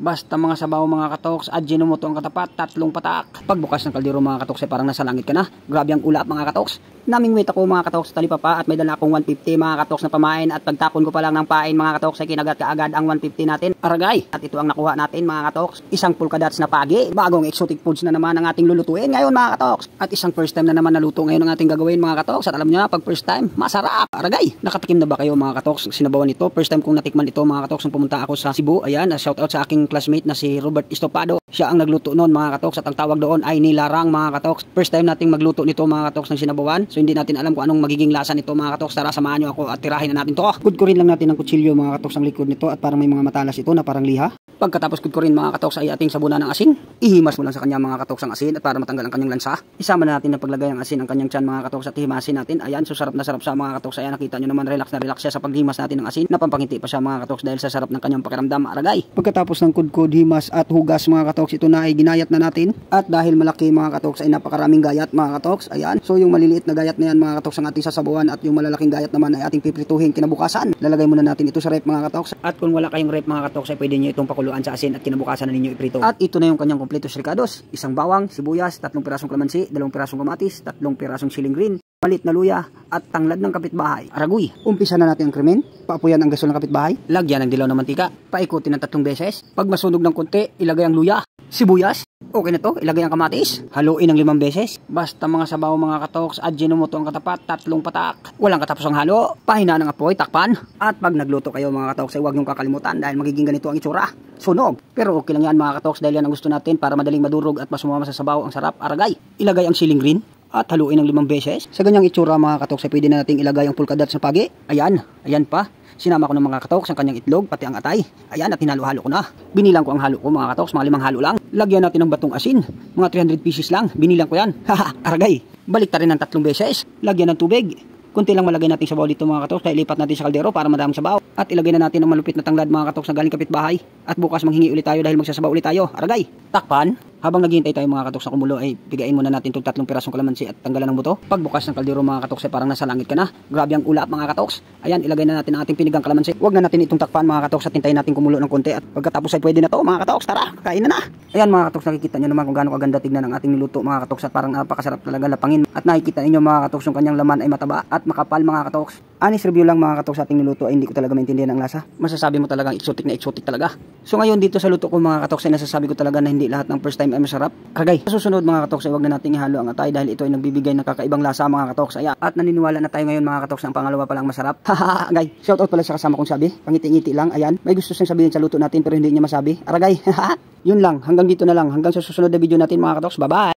Basta mga sabaw mga katoks, Ajinomoto ang katapat, 3 patak. Pagbukas ng kaldero mga katoks ay parang nasa langit ka na. Grabe ang ulap mga katoks. Namingwit ako mga katoks sa talipapa at may dala akong 150 mga katoks na pamain at pagtapon ko pa lang ng pain mga katoks ay kinagat kaagad ang 150 natin. Aragay! At ito ang nakuha natin mga katoks. Isang pulkadats na pagi. Bagong exotic foods na naman ang ating lulutuin ngayon mga katoks. At isang first time na naman naluto ngayon ang ating gagawin mga katoks. At alam nyo na pag first time, masarap! Aragay! Nakatikim na ba kayo mga katoks? Sinabawan ito. First time kong natikman ito mga katoks nung pumunta ako sa Cebu. Ayan, shout out sa aking classmate na si Robert Estopado. Siya ang nagluto noon mga katoks at ang tawag doon ay nilarang mga katoks. First time nating magluto nito mga katoks ng sinabawan. So hindi natin alam kung anong magiging lasa nito mga katoks. Tara samahan nyo ako at tirahin na natin to. Kudkurin lang natin ng kutsilyo mga katoks ang likod nito at parang may mga matalas ito na parang liha. Pagkatapos kudkurin mga katoks ay ating sabunan ng asin. Ihimas mo lang sa kanya mga katoks ang asin at para matanggal ang kanyang lansa. Isama na natin na paglagay ang asin ang kanyang tiyan mga katoks at himasin natin. Ayan, so sarap na sarap sa mga katoks. Ayan, nakita nyo naman relax na relax siya sa paghimas natin ng asin. Napampangiti pa siya mga katoks dahil sa sarap ng kanyang pakiramdam. Aragay! Pagkatapos ng kudkud, himas at hugas mga katoks, ito na ay ginayat na natin. At dahil malaki mga katoks ay napakaraming gayat mga katoks. Ayan, so yung maliliit na gayat na yan mga katoks ang ating sasabuan at yung malalaking gayat naman ay ating piprituhin kinabukasan. Lalagay muna natin ito sa rep mga katoks. At kung wala kayong rep mga katoks ay pwede nyo itong pakuluan sa asin at kinabukasan na ninyo iprito. At ito na yung kanyang kompletos ricados. Isang bawang, sibuyas, 3 pirasong kalamansi, 2 pirasong kamatis, 3 pirasong siling green, palit na luya at tanglad ng kapitbahay. Aragoy! Umpisa na natin ang krimen. Paapuyan ang gasol ng kapitbahay. Lagyan ng dilaw ng mantika. Paikutin ng 3 beses. Pag masunog ng konti, ilagay ang luya. Sibuyas. Okay na to. Ilagay ang kamatis. Haluin ng 5 beses. Basta mga sabaw mga katoks, Ajinomoto ang katapat, 3 patak. Walang katapusang halo. Pahina ng apoy, takpan. At pag nagluto kayo mga katoks, ay huwag niyong kakalimutan dahil magiging ganito ang itsura. Sunog. Pero okay lang yan mga katoks dahil yan ang gusto natin para madaling madurog at masumama sa sabaw ang sarap. Aragay! Ilagay ang siling green. At haluin ng 5 beses. Sa ganyang itsura mga katoks ay pwede na nating ilagay ang pulkadats na pagi. Ayan, ayan pa. Sinama ko ng mga katoks ang kanyang itlog, pati ang atay. Ayan, at hinalo-halo ko na. Binilang ko ang halo ko mga katoks, mga 5 halo lang. Lagyan natin ng batong asin, mga 300 pieces lang. Binilang ko yan. Haha, aragay. Balik ta rin ng 3 beses. Lagyan ng tubig. Kunti lang malagay natin sabaw dito mga katoks, kaya ilipat natin sa kaldero para madaming sabaw. At ilagay na natin ang malupit na tanglad mga katoks na galing kapitbahay. At bukas manghingi ulit tayo dahil magsasabaw ulit tayo. Aragay. Takpan. Habang naghihintay tayo mga katoks na kumulo ay bigayin muna natin itong 3 pirasong kalamansi at tanggalan ng buto. Pagbukas ng kaldero mga katoks ay parang nasa langit ka na. Grabe ang ulap mga katoks. Ayan, ilagay na natin ang ating pinigang kalamansi. Huwag na natin itong takpan mga katoks at hintayin natin kumulo ng konti. At pagkatapos ay pwede na to mga katoks. Tara, kain na. Ayan mga katoks, nakikita nyo naman kung gaano kaganda tignan ang ating niluto mga katoks at parang napakasarap talaga lapangin. At nakikita ninyo mga katoks yung kanyang laman ay mataba at makapal mga katoks. Honest review lang mga katoks sa ating niluto ay hindi ko talaga maintindihan ang lasa. Masasabi mo talagang exotic na exotic talaga. So ngayon dito sa luto ko mga katoks ay nasasabi ko talaga na hindi lahat ng first time ay masarap. Aragay. Sa susunod mga katoks ay huwag na nating ihalo ang atay dahil ito ay nagbibigay ng kakaibang lasa mga katoks. Ayan. At naniniwala na tayo ngayon mga katoks na ang pangalawa pa lang masarap. Haha, agay. Shout out pala sa kasama kong sabi. Pangiti-ngiti lang. Ayan. May gusto siyang sabihin sa luto natin pero hindi niya masabi. Aragay. Yun lang. Hanggang dito na lang. Hanggang sa susunod na video natin mga katoks. Bye-bye.